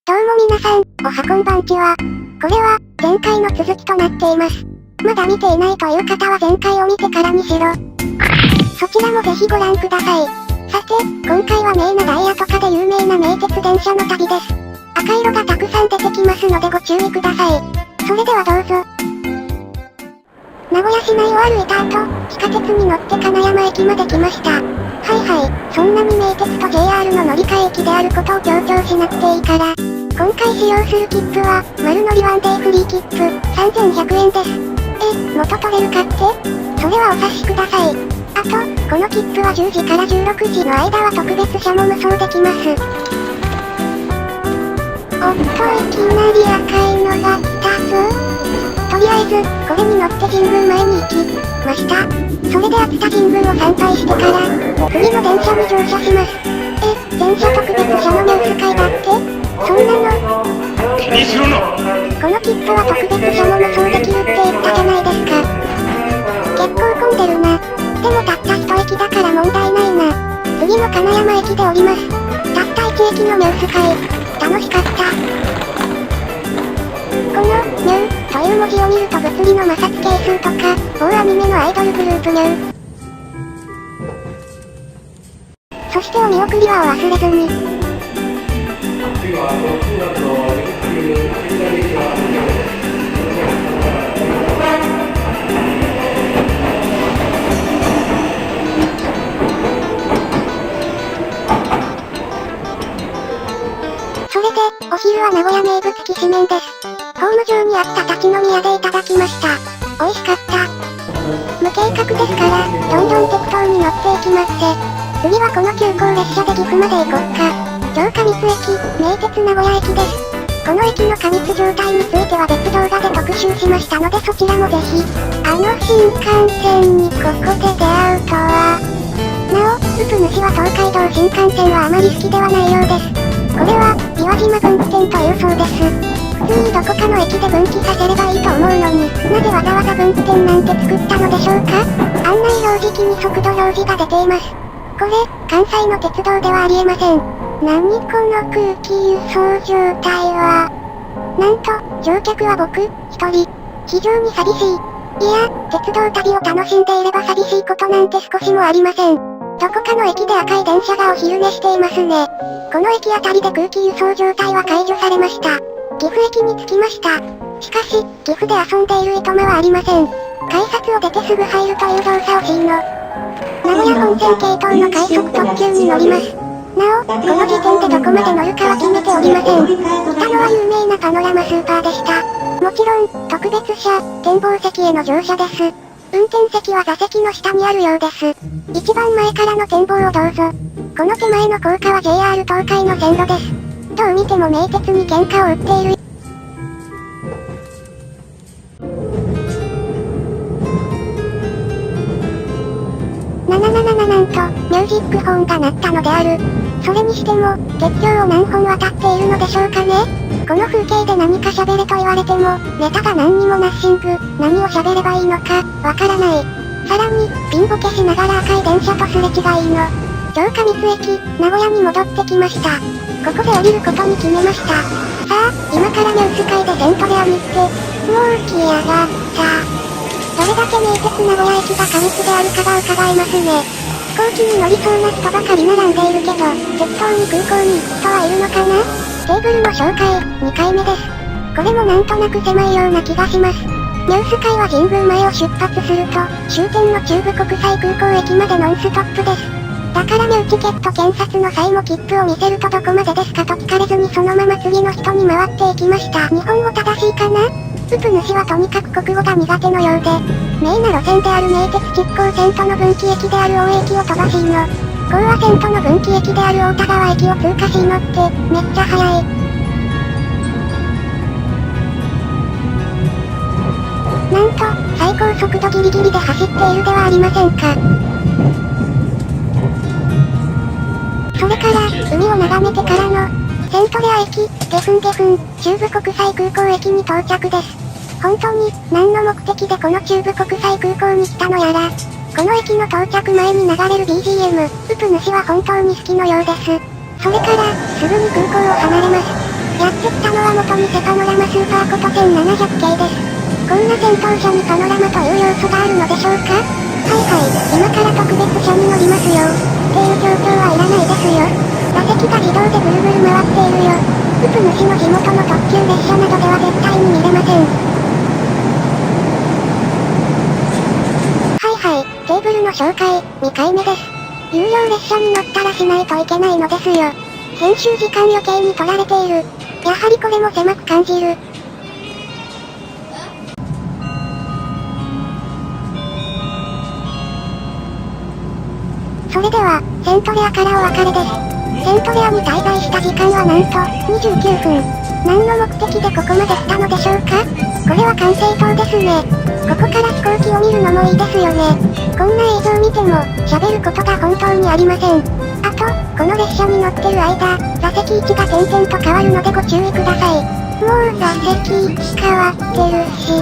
どうも皆さん、おはこんばんちは。これは、前回の続きとなっています。まだ見ていないという方は前回を見てからにしろ。そちらもぜひご覧ください。さて、今回は名なダイヤとかで有名な名鉄電車の旅です。赤色がたくさん出てきますのでご注意ください。それではどうぞ。名古屋市内を歩いた後、地下鉄に乗って金山駅まで来ました。そんなに名鉄と JR の乗り換え駅であることを強調しなくていいから。今回使用する切符は、丸乗りワンデーフリー切符、3100円です。元取れるかって？それはお察しください。あと、この切符は10時から16時の間は特別車も無双できます。おっと、いきなり赤いのが来たぞ。とりあえず、これに乗って神宮前に行きました。それで熱田神宮を参拝してから、次の電車に乗車します。電車特別車のニュース会だって？そんなの？気にするな！この切符は特別車も無双できるって言ったじゃないですか。結構混んでるな。でもたった一駅だから問題ないな。次の金山駅で降ります。たった1駅のニュース会、楽しかった。この、ニューという文字を見ると物理の摩擦係数とか、某アニメのアイドルグループニュー。そしてお見送りはお忘れずに。それで、お昼は名古屋名物きしめんです。ホーム上にあった立ち飲み屋でいただきました。美味しかった。無計画ですから、どんどん適当に乗っていきますぜ。次はこの急行列車で岐阜まで行こっか。超過密駅、名鉄名古屋駅です。この駅の過密状態については別動画で特集しましたのでそちらもぜひ。新幹線にここで出会うとは。なお、うぷ主は東海道新幹線はあまり好きではないようです。これは、岩島分岐点というそうです。普通にどこかの駅で分岐させればいいと思うのに、なぜわざわざ分岐点なんて作ったのでしょうか？案内表示器に速度表示が出ています。これ、関西の鉄道ではありえません。何この空気輸送状態は。なんと、乗客は僕、一人。非常に寂しい。いや、鉄道旅を楽しんでいれば寂しいことなんて少しもありません。どこかの駅で赤い電車がお昼寝していますね。この駅あたりで空気輸送状態は解除されました。岐阜駅に着きました。しかし、岐阜で遊んでいるいとまはありません。改札を出てすぐ入るという動作をしいの。名古屋本線系統の快速特急に乗ります。なお、この時点でどこまで乗るかは決めておりません。いたのは有名なパノラマスーパーでした。もちろん、特別車、展望席への乗車です。運転席は座席の下にあるようです。一番前からの展望をどうぞ。この手前の高架は JR 東海の線路です。どう見ても名鉄に喧嘩を売っている。なんと、ミュージックホーンが鳴ったのである。それにしても、鉄橋を何本渡っているのでしょうかね？この風景で何か喋れと言われても、ネタが何にもナッシング、何を喋ればいいのか、わからない。さらに、ピンボケしながら赤い電車とすれ違いの。超過密駅、名古屋に戻ってきました。ここで降りることに決めました。さあ、今からニュース会でセントレアに行って、もう来やがった。どれだけ名鉄名古屋駅が過密であるかが伺えますね。飛行機に乗りそうな人ばかり並んでいるけど、適当に空港に行く人はいるのかな？テーブルの紹介、2回目です。これもなんとなく狭いような気がします。ニュース会は神宮前を出発すると、終点の中部国際空港駅までノンストップです。だからニューチケット検察の際も切符を見せるとどこまでですかと聞かれずにそのまま次の人に回っていきました。日本語正しいかな？うぷ主はとにかく国語が苦手のようで、名な路線である名鉄実行線との分岐駅である大駅を飛ばしの、高和線との分岐駅である大田川駅を通過しのって、めっちゃ速い。なんと、最高速度ギリギリで走っているではありませんか。それから、海を眺めてからの、セントレア駅、ゲフン、中部国際空港駅に到着です。本当に、何の目的でこの中部国際空港に来たのやら。この駅の到着前に流れる BGM、うぷ主は本当に好きのようです。それから、すぐに空港を離れます。やっと偽パノラマスーパーこと1700系です。こんな先頭車にパノラマという要素があるのでしょうか？はいはい、今から特別車に乗りますよ。っていう状況はいらないですよ。座席が自動でぐるぐる回っているよ。ウプ主の地元の特急列車などでは絶対に見れません。はいはい、テーブルの紹介、2回目です。有料列車に乗ったらしないといけないのですよ。編集時間余計に取られている。やはりこれも狭く感じる。それでは、セントレアからお別れです。セントレアに滞在した時間はなんと、29分。何の目的でここまで来たのでしょうか？これは管制塔ですね。ここから飛行機を見るのもいいですよね。こんな映像見ても、喋ることが本当にありません。あと、この列車に乗ってる間、座席位置が点々と変わるのでご注意ください。もう座席位置変わってるし。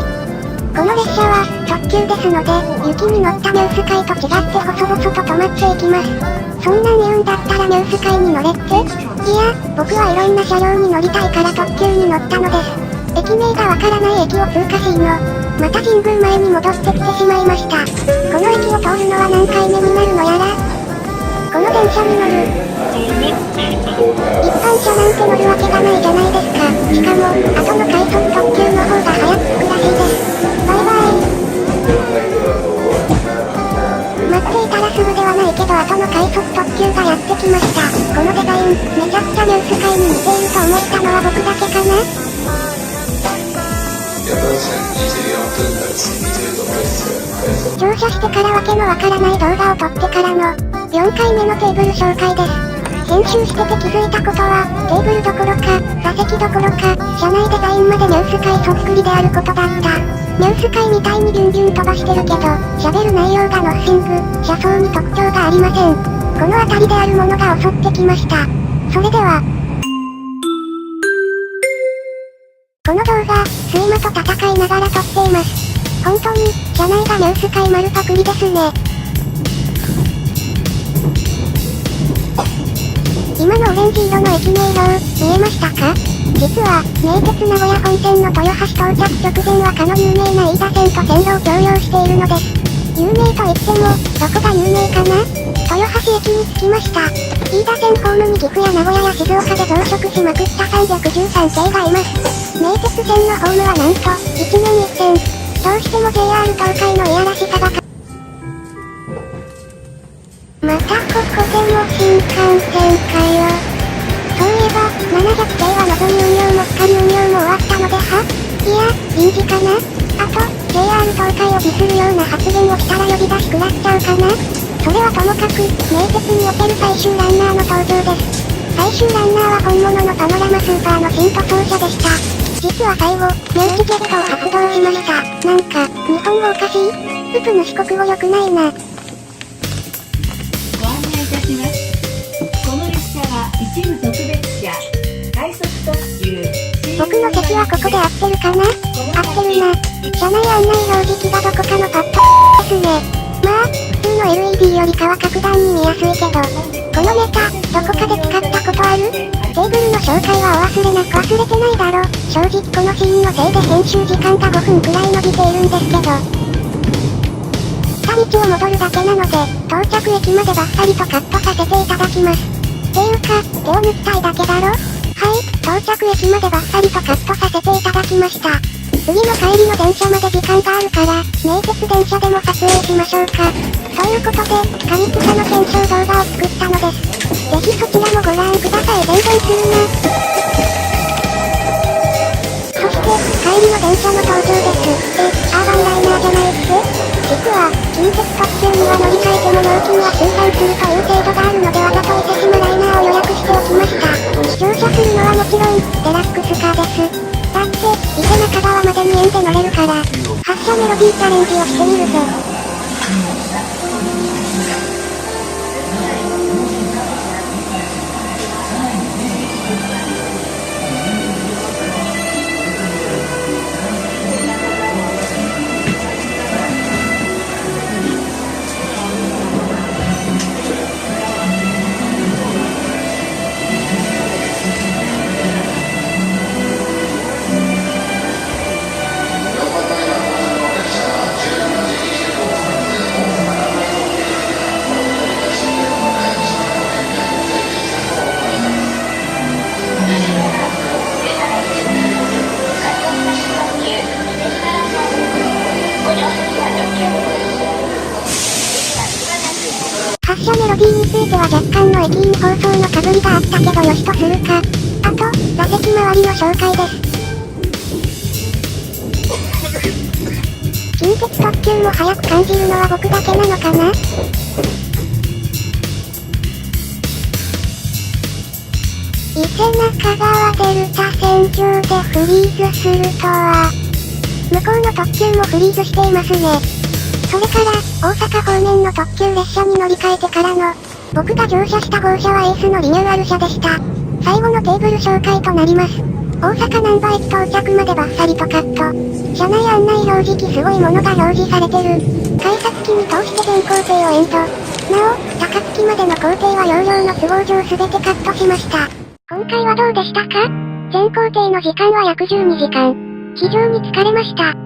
この列車は、特急ですので、雪に乗ったニュースカイと違って細々と止まっていきます。そんなん言うんだったらニュースカイに乗れって？いや、僕はいろんな車両に乗りたいから特急に乗ったのです。駅名がわからない駅を通過しの。また神宮前に戻ってきてしまいました。この駅を通るのは何回目になるのやら。この電車に乗る。一般車なんて乗るわけがないじゃないですか。しかも、後の快速特急の方が早く着くらしいです。バイバイ。待っていたらすぐではないけど後の快速特急がやってきました。このデザイン、めちゃくちゃニュース界に似ていると思ったのは僕だけかな？乗車してからわけのわからない動画を撮ってからの4回目のテーブル紹介です。編集してて気づいたことは、テーブルどころか、座席どころか、車内デザインまでニュース界そっくりであることだった。ニュース界みたいにビュンビュン飛ばしてるけど、喋る内容がノッシング、車窓に特徴がありません。この辺りであるものが襲ってきました。それでは、この動画、睡魔と戦いながら撮っています。本当に、車内がニュース界丸パクリですね。今のオレンジ色の駅名表、見えましたか？実は、名鉄名古屋本線の豊橋到着直前はかの有名な飯田線と線路を共用しているのです。有名と言っても、どこが有名かな？豊橋駅に着きました。飯田線ホームに岐阜や名古屋や静岡で増殖しまくった313系がいます。名鉄線のホームはなんと、1年1線。どうしても JR 東海のいやらしさがまたここでも新幹線かよ。そういえば、700系はのぞみ運用も光運用も終わったのでいや、臨時かな？あと、JR 東海をディスるような発言をしたら呼び出し食らっちゃうかな？それはともかく、名鉄における最終ランナーの登場です。最終ランナーは本物のパノラマスーパーの新塗装車でした。実は最後、ミューチジェットを発動しました。なんか、日本語おかしい？ウプ主国語良くないな。この列車は一部特別車、快速特急。僕の席はここで合ってるかな？合ってるな。車内案内表示器がどこかのパッドですね。まあ、普通の LED よりかは格段に見やすいけど、このネタ、どこかで使ったことある？テーブルの紹介はお忘れなく忘れてないだろ。正直このシーンのせいで編集時間が5分くらい伸びているんですけど。道を戻るだけなので、到着駅までバッサリとカットさせていただきます。ていうか、手を抜きたいだけだろ？はい、到着駅までバッサリとカットさせていただきました。次の帰りの電車まで時間があるから、名鉄電車でも撮影しましょうか。ということで、神草の検証動画を作ったのです。ぜひそちらもご覧ください。全然するな。そして、帰りの電車の登場です。アーバンライナーじゃないっす？実は、近鉄特急には乗り換えても納金は周産するという制度があるのでわざと伊勢志摩ライナーを予約しておきました。乗車するのはもちろん、デラックスカーです。だって、伊勢中川まで2円で乗れるから、発車メロディーチャレンジをしてみるぜ。放送の被りがあったけどよしとするか。あと、座席周りの紹介です。近鉄特急も速く感じるのは僕だけなのかな？伊勢中川デルタ線上でフリーズするとは。向こうの特急もフリーズしていますね。それから、大阪方面の特急列車に乗り換えてからの、僕が乗車した号車はエースのリニューアル車でした。最後のテーブル紹介となります。大阪難波駅到着までバッサリとカット。車内案内表示器すごいものが表示されてる。改札機に通して全工程をエンド。なお、高槻までの工程は容量の都合上すべてカットしました。今回はどうでしたか？全工程の時間は約12時間。非常に疲れました。